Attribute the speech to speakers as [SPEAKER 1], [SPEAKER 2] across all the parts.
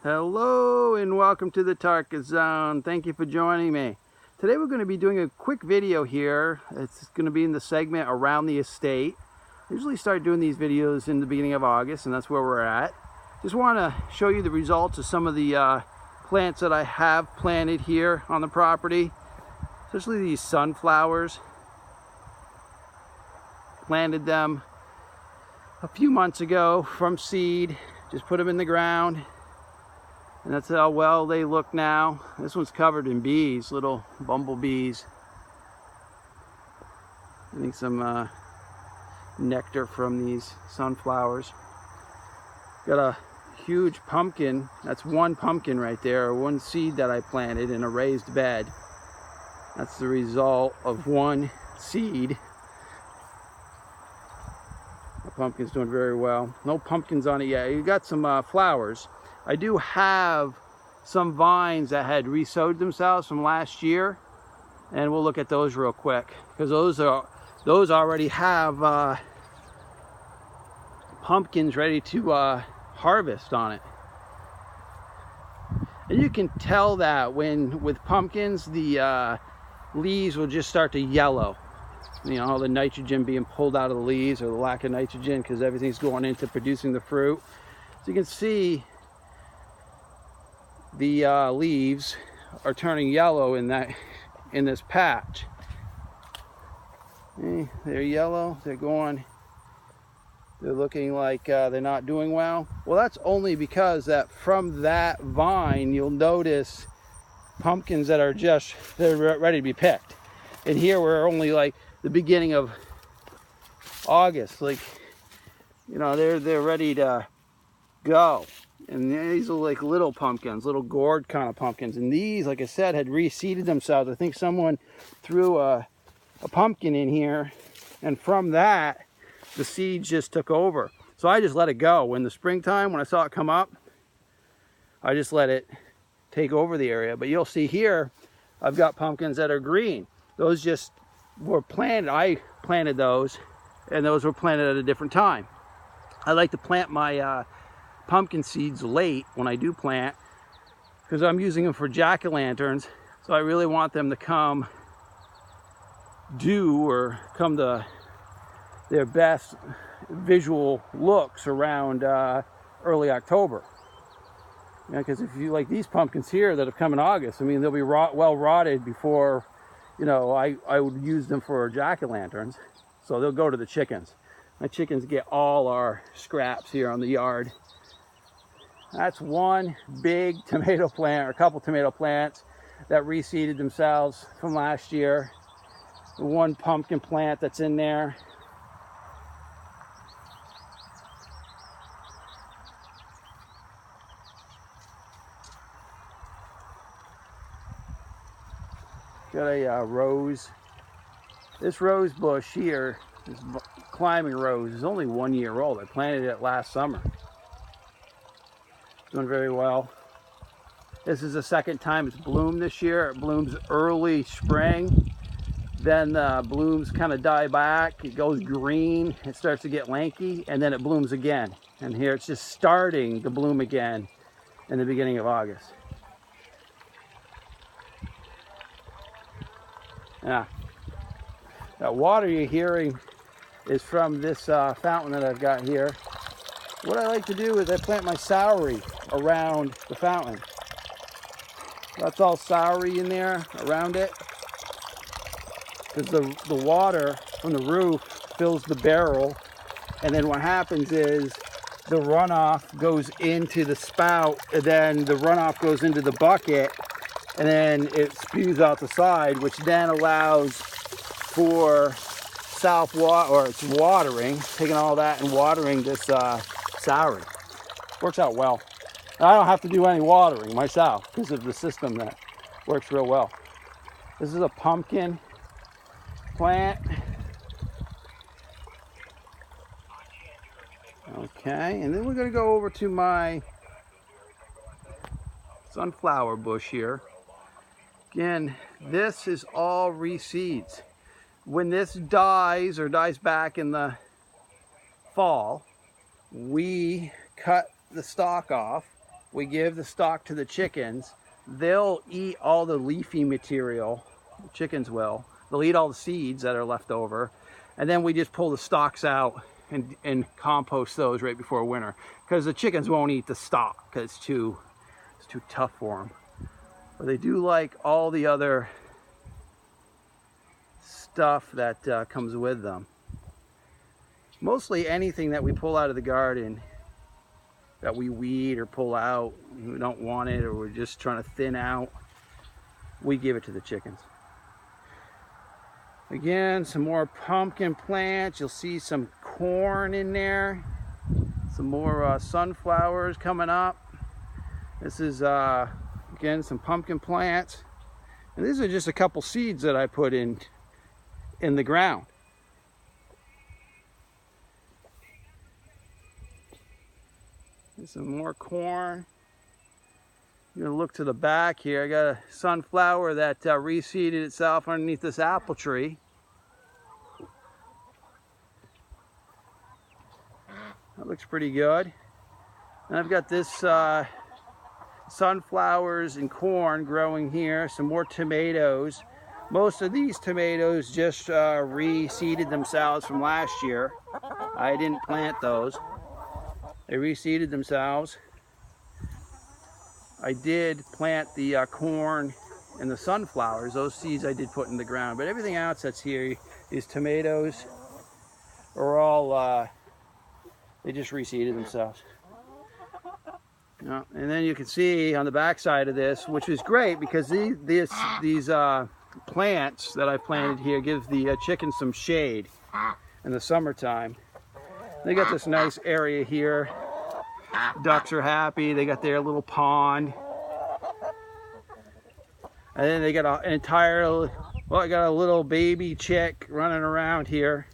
[SPEAKER 1] Hello and welcome to the Tarkis zone. Thank you for joining me. Today we're going to be doing a quick video here. It's going to be in the segment around the estate. I usually start doing these videos in the beginning of August, and that's where we're at. Just want to show you the results of some of the plants that I have planted here on the property, especially these sunflowers. Planted them a few months ago from seed, just put them in the ground. And that's how well they look now. This one's covered in bees, little bumblebees. I think some nectar from these sunflowers. Got a huge pumpkin. That's one pumpkin right there, one seed that I planted in a raised bed. That's the result of one seed. The pumpkin's doing very well. No pumpkins on it yet. You got some flowers. I do have some vines that had re-sowed themselves from last year, and we'll look at those real quick because those already have pumpkins ready to harvest on it. And you can tell that with pumpkins, the leaves will just start to yellow. You know, all the nitrogen being pulled out of the leaves, or the lack of nitrogen, because everything's going into producing the fruit. So you can see the leaves are turning yellow in this patch. They're yellow. They're looking like they're not doing well. Well, that's only because that from that vine you'll notice pumpkins that are they're ready to be picked. And here we're only like the beginning of August, like, you know, they're ready to go. And these are like little pumpkins, little gourd kind of pumpkins. And these, like I said, had reseeded themselves. I think someone threw a pumpkin in here, and from that, the seeds just took over. So I just let it go. In the springtime, when I saw it come up, I just let it take over the area. But you'll see here, I've got pumpkins that are green. Those just were planted. I planted those, and those were planted at a different time. I like to plant my pumpkin seeds late when I do plant, because I'm using them for jack-o'-lanterns. So I really want them to come to their best visual looks around early October. Because if you like these pumpkins here that have come in August, I mean, they'll be well rotted before, you know, I would use them for jack-o'-lanterns. So they'll go to the chickens. My chickens get all our scraps here on the yard. That's one big tomato plant, or a couple tomato plants that reseeded themselves from last year. The one pumpkin plant that's in there. Got a rose. This rose bush here, this climbing rose, is only 1 year old. I planted it last summer. Doing very well. This is the second time it's bloomed this year. It blooms early spring, then the blooms kind of die back. It goes green, it starts to get lanky, and then it blooms again. And here it's just starting to bloom again in the beginning of August. Yeah. That water you're hearing is from this fountain that I've got here. What I like to do is I plant my celery around the fountain. That's all celery in there around it, because the water from the roof fills the barrel, and then what happens is the runoff goes into the spout, and then the runoff goes into the bucket, and then it spews out the side, which then allows for south water, or it's watering, taking all that and watering this celery. Works out well. I don't have to do any watering myself because of the system that works real well. This is a pumpkin plant. Okay, and then we're going to go over to my sunflower bush here. Again, this is all reseeds. When this dies or dies back in the fall, we cut the stalk off we give the stock to the chickens. They'll eat all the leafy material, the chickens will. They'll eat all the seeds that are left over. And then we just pull the stalks out and compost those right before winter. Because the chickens won't eat the stalk, because it's too tough for them. But they do like all the other stuff that comes with them. Mostly anything that we pull out of the garden that we weed or pull out, we don't want it, or we're just trying to thin out, we give it to the chickens. Again, some more pumpkin plants. You'll see some corn in there. Some more sunflowers coming up. This is, again, some pumpkin plants. And these are just a couple seeds that I put in the ground. And some more corn. I'm gonna look to the back here. I got a sunflower that reseeded itself underneath this apple tree. That looks pretty good. And I've got this sunflowers and corn growing here. Some more tomatoes. Most of these tomatoes just reseeded themselves from last year. I didn't plant those. They reseeded themselves. I did plant the corn and the sunflowers. Those seeds I did put in the ground. But everything else that's here, these tomatoes, are all, they just reseeded themselves. Yeah, and then you can see on the back side of this, which is great because these plants that I've planted here give the chickens some shade in the summertime. They got this nice area here. Ducks are happy. They got their little pond. And then they got an entire, well, I got a little baby chick running around here.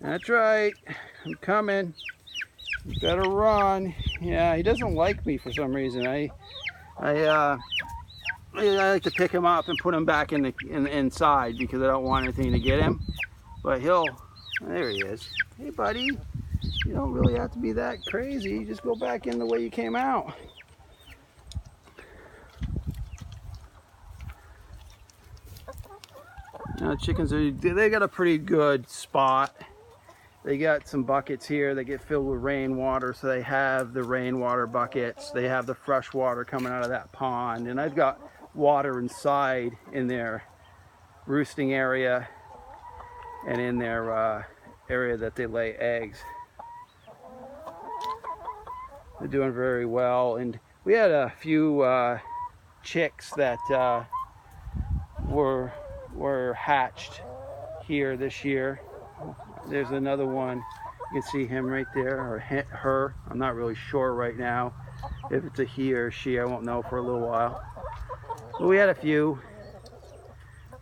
[SPEAKER 1] That's right. I'm coming. You better run. Yeah, he doesn't like me for some reason. I like to pick him up and put him back in the inside because I don't want anything to get him. But there he is. Hey, buddy. You don't really have to be that crazy. Just go back in the way you came out. Now, chickens they got a pretty good spot. They got some buckets here that get filled with rainwater, so they have the rainwater buckets. They have the fresh water coming out of that pond, and I've got water inside in their roosting area and in their area that they lay eggs. They're doing very well, and we had a few chicks that were hatched here this year. There's another one. You can see him right there, or her. I'm not really sure right now if it's a he or she. I won't know for a little while. But we had a few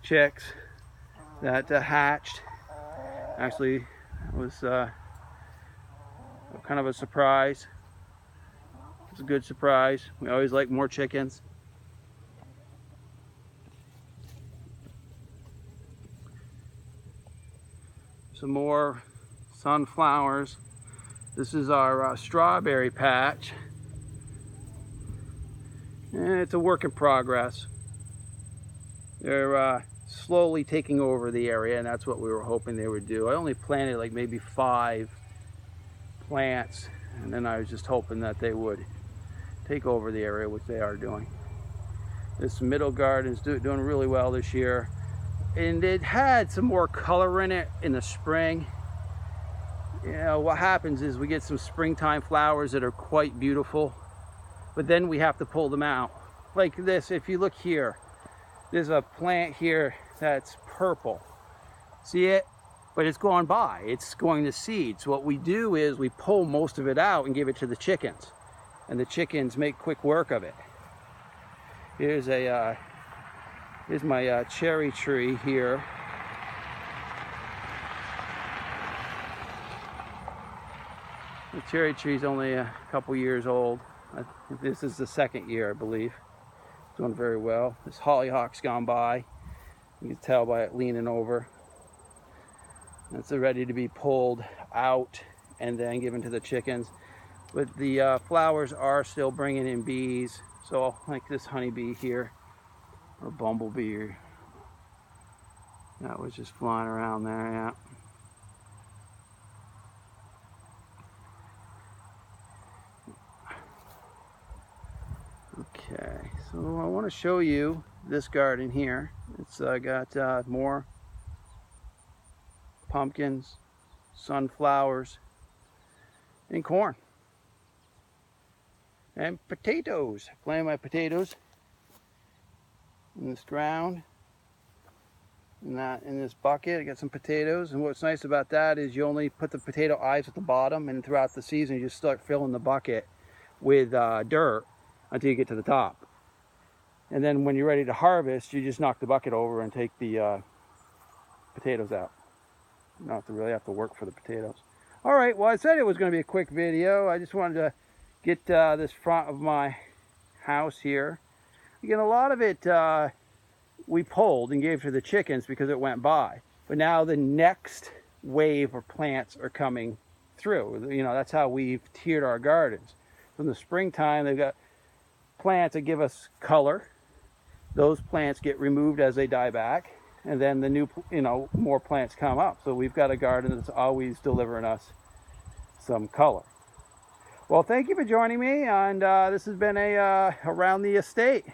[SPEAKER 1] chicks that hatched. Actually, it was kind of a surprise. It's a good surprise. We always like more chickens. Some more sunflowers. This is our strawberry patch. And it's a work in progress. They're slowly taking over the area, and that's what we were hoping they would do. I only planted like maybe 5 plants, and then I was just hoping that they would take over the area, which they are doing. This middle garden is doing really well this year. And it had some more color in it in the spring. You know, what happens is we get some springtime flowers that are quite beautiful, but then we have to pull them out. Like this, if you look here, there's a plant here that's purple. See it? But it's gone by. It's going to seed. So what we do is we pull most of it out and give it to the chickens. And the chickens make quick work of it. Here's my cherry tree here. The cherry tree is only a couple years old. This is the 2nd year, I believe. It's doing very well. This hollyhock's gone by. You can tell by it leaning over. It's ready to be pulled out and then given to the chickens. But the flowers are still bringing in bees. So like this honeybee here, or bumblebee, that was just flying around there, yeah. Okay, so I want to show you this garden here. It's got more pumpkins, sunflowers, and corn. And potatoes. Planting my potatoes in this ground. In this bucket, I got some potatoes. And what's nice about that is you only put the potato eyes at the bottom, and throughout the season you just start filling the bucket with dirt until you get to the top. And then when you're ready to harvest, you just knock the bucket over and take the potatoes out. You don't really have to work for the potatoes. All right, well, I said it was going to be a quick video. I just wanted to get this front of my house here. Again, a lot of it we pulled and gave to the chickens because it went by. But now the next wave of plants are coming through. You know, that's how we've tiered our gardens. So in the springtime, they've got plants that give us color. Those plants get removed as they die back, and then the new, more plants come up. So we've got a garden that's always delivering us some color. Well, thank you for joining me, and this has been a Around the Estate.